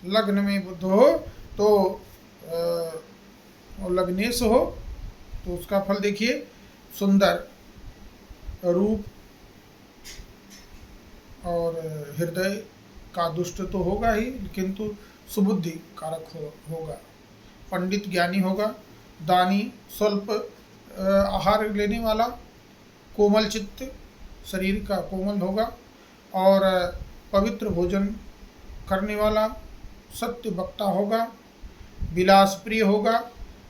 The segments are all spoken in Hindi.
लग्न में बुध हो तो लग्नेश हो तो उसका फल देखिए, सुंदर रूप और हृदय का दुष्ट तो होगा ही, किंतु सुबुद्धि कारक होगा, पंडित ज्ञानी होगा, दानी, स्वल्प आहार लेने वाला, कोमल चित्त, शरीर का कोमल होगा और पवित्र भोजन करने वाला, सत्य वक्ता होगा, विलास प्रिय होगा,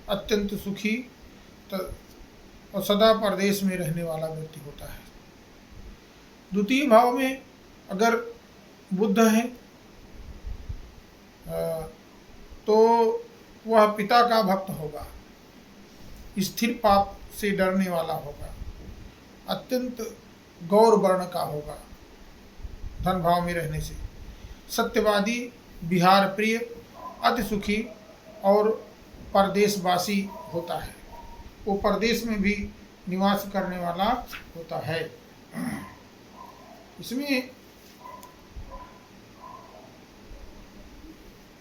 अत्यंत सुखी और सदा परदेश में रहने वाला व्यक्ति होता है। द्वितीय भाव में अगर बुध है तो वह पिता का भक्त होगा, स्थिर पाप से डरने वाला होगा, अत्यंत गौर वर्ण का होगा धन भाव में रहने से, सत्यवादी, विहार प्रिय, अति सुखी और परदेशवासी होता है। वो परदेश में भी निवास करने वाला होता है। इसमें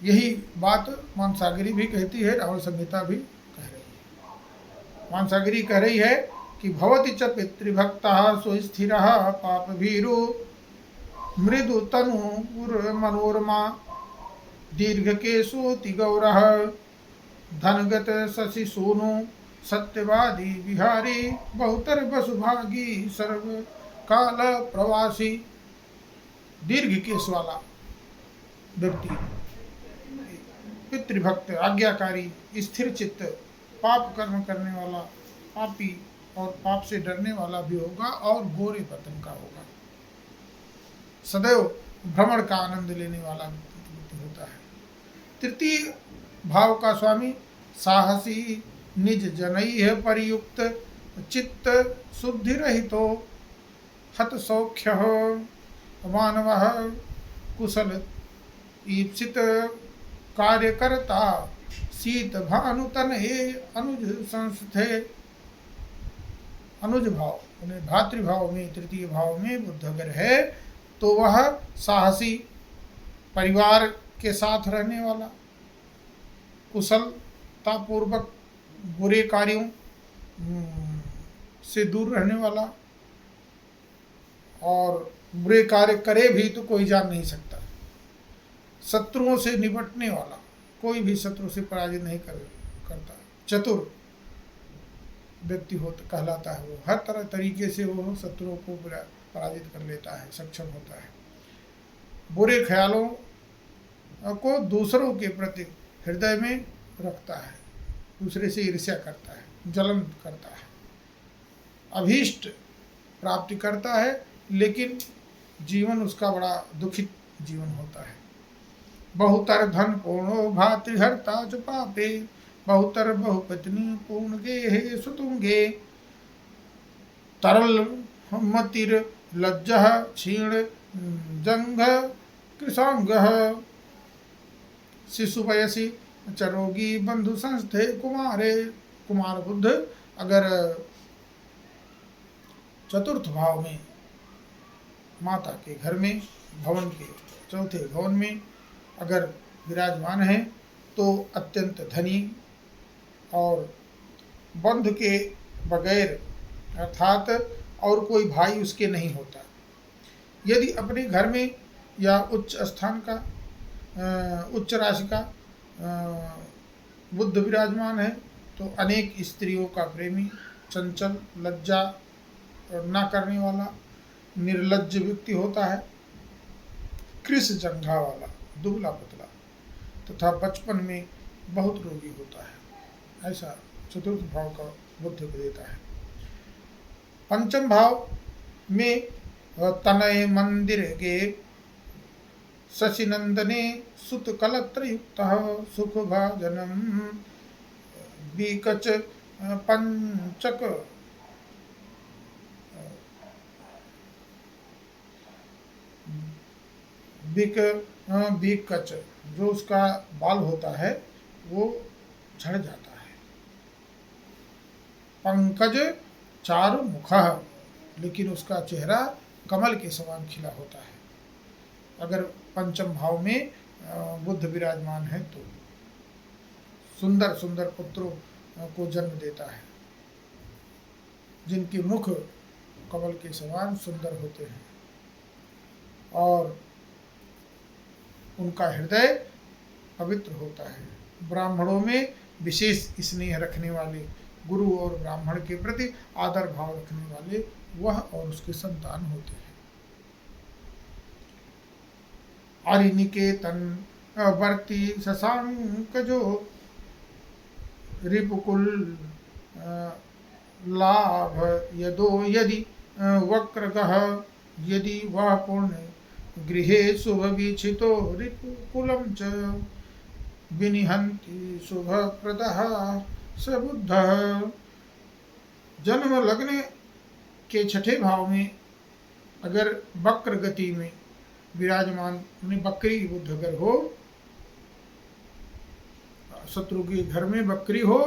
यही बात मानसागरी भी कहती है, राहुल संहिता भी कह रही है। मानसागरी कह रही है कि भवति च पितृभक्तः सुस्थिरः पापभीरु मृदु तनु मनोरमा दीर्घकेशोति गौरः धनगत शशि सोनु सत्यवादी विहारी बहुतर वसुभागी सर्व काल प्रवासी। दीर्घ केश वाला व्यक्ति, पितृभक्त, आज्ञाकारी, स्थिर चित्त, पाप कर्म करने वाला, पापी और पाप से डरने वाला भी होगा और गोरे बदन का होगा, सदैव भ्रमण का आनंद लेने वाला व्यक्ति होता है। तृतीय भाव का स्वामी साहसी, निज जनैः परियुक्त, चित्त शुद्धि रहितो, हत सौख्य मानवः, कुशल ईप्सित कार्यकर्ता, शीत भानु तनये अनुज संस्थे। अनुज भाव उन्हें भातृभाव में, तृतीय भाव में बुध अगर है तो वह साहसी, परिवार के साथ रहने वाला, कुशलतापूर्वक बुरे कार्यों से दूर रहने वाला, और बुरे कार्य करे भी तो कोई जान नहीं सकता, शत्रुओं से निपटने वाला, कोई भी शत्रु से पराजित नहीं करता, चतुर व्यक्ति कहलाता है। वो हर तरह तरीके से वो शत्रुओं को पराजित कर लेता है, सक्षम होता है। बुरे ख्यालों को दूसरों के प्रति हृदय में रखता है, दूसरे से ईर्ष्या करता है, जलन करता है, अभीष्ट प्राप्ति करता है, लेकिन जीवन उसका बड़ा दुखित जीवन होता है। बहुतर धन पूर्णो भातृहर्ता च पापे, बहुतर बहुपत्नी पूर्ण गेहे सुतुंगे, तरल मतिर लज्जः क्षीण जंघ कृशांगः, शिशु वयसी चरोगी बंधु संस्थे कुमारे। कुमार बुद्ध अगर चतुर्थ भाव में माता के घर में, भवन के चौथे भवन में अगर विराजमान है तो अत्यंत धनी और बंधु के बगैर अर्थात और कोई भाई उसके नहीं होता। यदि अपने घर में या उच्च स्थान का, उच्च राशि का बुद्ध विराजमान है तो अनेक स्त्रियों का प्रेमी, चंचल, लज्जा न करने वाला, निर्लज्ज व्यक्ति होता है, कृश जंघा वाला, दुबला पतला, तथा बचपन में बहुत रोगी होता है। ऐसा चतुर्थ भाव का बुद्ध को देता है। पंचम भाव में तनय मंदिर के शशिनंदने सुत कलत्र युक्त सुख भाजनम बीकच पंचक बीकच, जो उसका बाल होता है वो झड़ जाता है। पंकज चारु मुखः, लेकिन उसका चेहरा कमल के समान खिला होता है। अगर पंचम भाव में बुद्ध विराजमान है तो सुंदर सुंदर पुत्रों को जन्म देता है, जिनके मुख कमल के समान सुंदर होते हैं और उनका हृदय पवित्र होता है। ब्राह्मणों में विशेष स्नेह रखने वाले, गुरु और ब्राह्मण के प्रति आदर भाव रखने वाले वह और उसके संतान होते हैं। आरिनिकेतन वर्ती शशांक जो रिपुकुल लाभ यदो यदि वक्रगः यदि वह पूर्ण गृहे शुभ वीक्षितो रिपुकुलम च विनिहंति शुभ प्रदः स बुद्धः। जन्म लगने के छठे भाव में अगर वक्र गति में विराजमान बकरी बुद्ध अगर हो, शत्रु के घर में बकरी हो,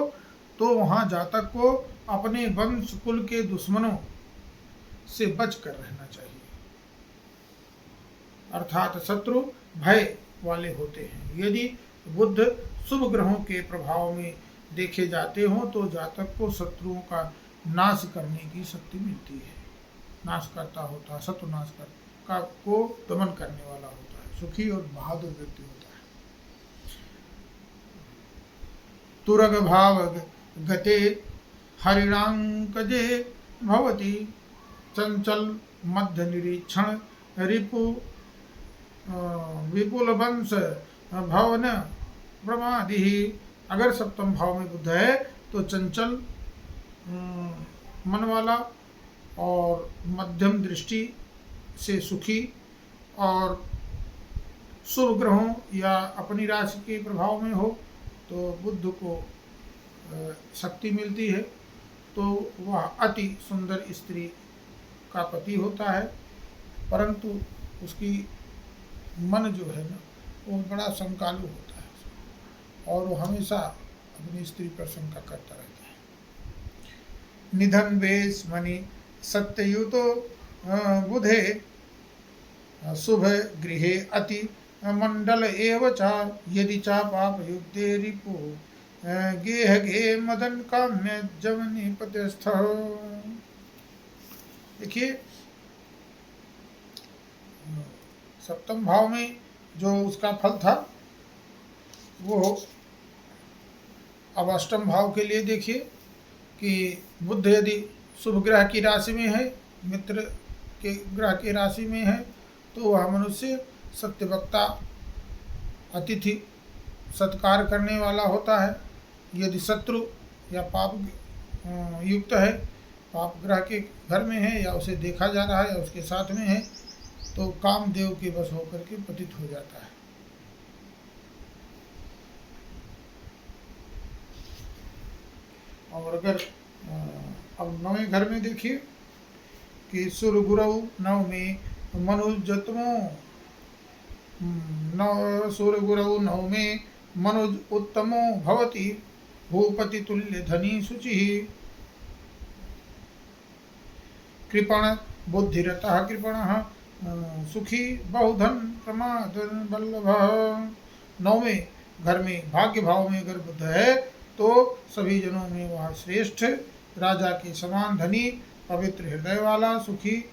तो वहां जातक को अपने वंश कुल के दुश्मनों से बच कर रहना चाहिए, अर्थात शत्रु भय वाले होते हैं। यदि बुद्ध शुभ ग्रहों के प्रभाव में देखे जाते हों तो जातक को शत्रुओं का नाश करने की शक्ति मिलती है। नाश करता होता है, शत्रु नाश का को दमन करने वाला होता है, सुखी और बहादुर व्यक्ति होता है। तुरग भाव गते हरिणांकजे भवति चंचल मध्य निरीक्षण रिपु विपुल वंश भवन प्रमादि। अगर सप्तम भाव में बुद्ध है तो चंचल मन वाला और मध्यम दृष्टि से सुखी और शुभ ग्रहों या अपनी राशि के प्रभाव में हो तो बुद्ध को शक्ति मिलती है, तो वह अति सुंदर स्त्री का पति होता है, परंतु उसकी मन जो है ना वो बड़ा शंकालु होता है और वो हमेशा अपनी स्त्री पर शंका करता रहता है। निधन वेश मणि सत्ययुतो बुधे शुभ गृहे अति मंडल एव चा यदि चा पाप युक्ते रिपु गेह गे मदन काम्य जवनी पत्यस्थ। देखिए सप्तम भाव में जो उसका फल था वो अब अष्टम भाव के लिए देखिए कि बुद्ध यदि शुभ ग्रह की राशि में है, मित्र के ग्रह की राशि में है, तो वह मनुष्य सत्यवक्ता, अतिथि सत्कार करने वाला होता है। यदि शत्रु या पाप युक्त है, पाप ग्रह के घर में है या उसे देखा जा रहा है या उसके साथ में है, तो कामदेव के वश होकर के पतित हो जाता है। और अगर अब नवे घर में देखिए कि सुर गुरु नव में मनुजतमो नव सुर गुरु नव में मनुज उत्तमो भवति भूपति तुल्य धनी शुचि कृपण बुद्धिरतः कृपण सुखी बहुधन प्रमाद बल्लभ। नौवें घर में भाग्य भाव में अगर बुद्ध है तो सभी जनों में वह श्रेष्ठ, राजा के समान धनी, पवित्र हृदय वाला, सुखी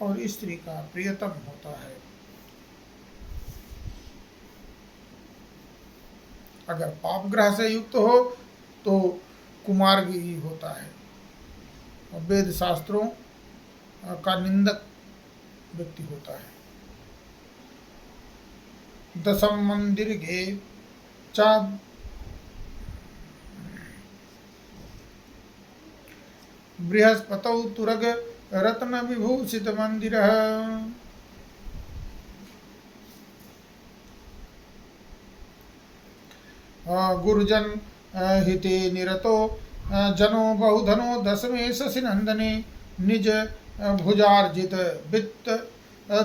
और स्त्री का प्रियतम होता है। अगर पाप ग्रह से युक्त हो तो कुमार्गी होता है और वेद शास्त्रों का निंदक व्यक्ति होता है। दशम मंदिर गे चा बृहस्पतौ तुरग रत्न विभूषित मंदिर। गुरुजन हिते निरतो जनो बहुधनो दशमे शशि नंदने निज भुजार्जित वित्त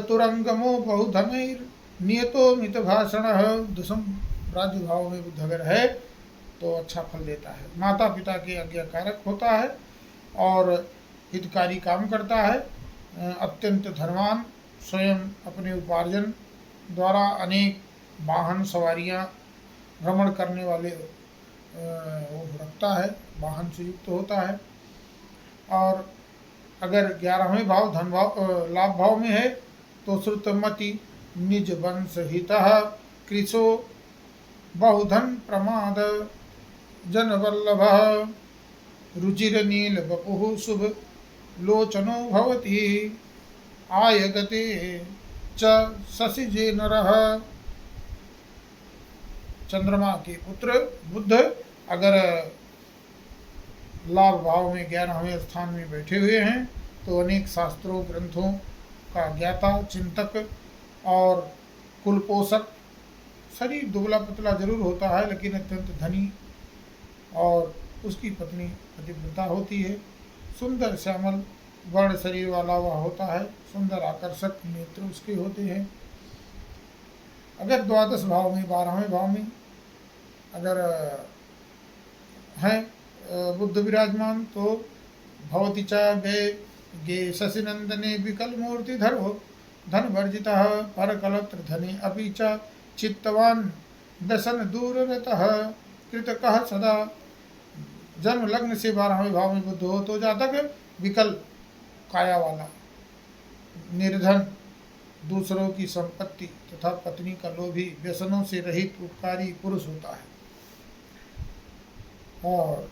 तुरंगमो बहुधनैर नियतो मित भाषण। दशम राज्य भाव में बुद्ध अगर है तो अच्छा फल देता है, माता पिता के आज्ञाकारक होता है और हितकारी काम करता है, अत्यंत धनवान, स्वयं अपने उपार्जन द्वारा अनेक वाहन सवारियाँ भ्रमण करने वाले वो रखता है, वाहन से युक्त होता है। और अगर 11वें भाव धन भाव लाभ भाव में है तो श्रुतमति निज वंश हितः कृशो बहुधन प्रमाद जन वल्लभः रुचिर नील वपुः शुभ लोचनो भवति आयगते च शशिजे नरः। चंद्रमा के पुत्र बुध अगर लाभ भाव में 11वें स्थान में बैठे हुए हैं तो अनेक शास्त्रों ग्रंथों का ज्ञाता, चिंतक और कुलपोषक। शरीर दुबला पतला जरूर होता है लेकिन अत्यंत धनी, और उसकी पत्नी पतिव्रता होती है। सुंदर श्यामल वर्ण शरीर वाला वह होता है, सुंदर आकर्षक नेत्र उसके होते हैं। अगर द्वादश भाव में 12वें भाव में अगर है बुद्ध विराजमान तो भवति च गे शशिनंदने विकल मूर्ति धरो धन वर्जितः पर कलत्र धने अपि च चित्तवान दशन दूर रतः कृतकः सदा। जन्म लग्न से 12वें भाव में बुद्ध हो तो जातक विकल काया वाला, निर्धन, दूसरों की संपत्ति तथा पत्नी का लोभी, व्यसनों से रहित उपकारी पुरुष होता है। और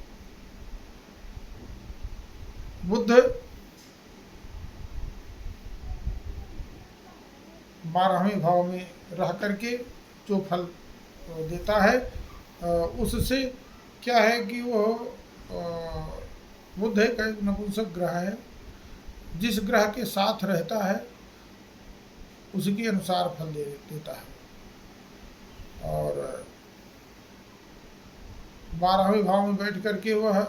बुद्ध 12वें भाव में रह करके जो फल देता है उससे क्या है कि वो बुध एक नपुंसक ग्रह है। जिस ग्रह के साथ रहता है उसके अनुसार फल देता है। और 12वें भाव में बैठ करके वह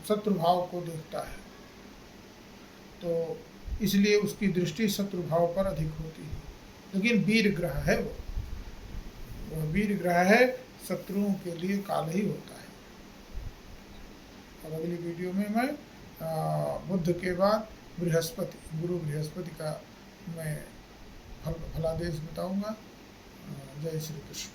शत्रु भाव को देखता है, तो इसलिए उसकी दृष्टि शत्रु भाव पर अधिक होती है। लेकिन वीर ग्रह है, वह वीर ग्रह है, शत्रुओं के लिए काल ही होता है। अब अगली वीडियो में मैं बुध के बाद बृहस्पति, गुरु बृहस्पति का मैं फलादेश बताऊंगा। जय श्री कृष्ण।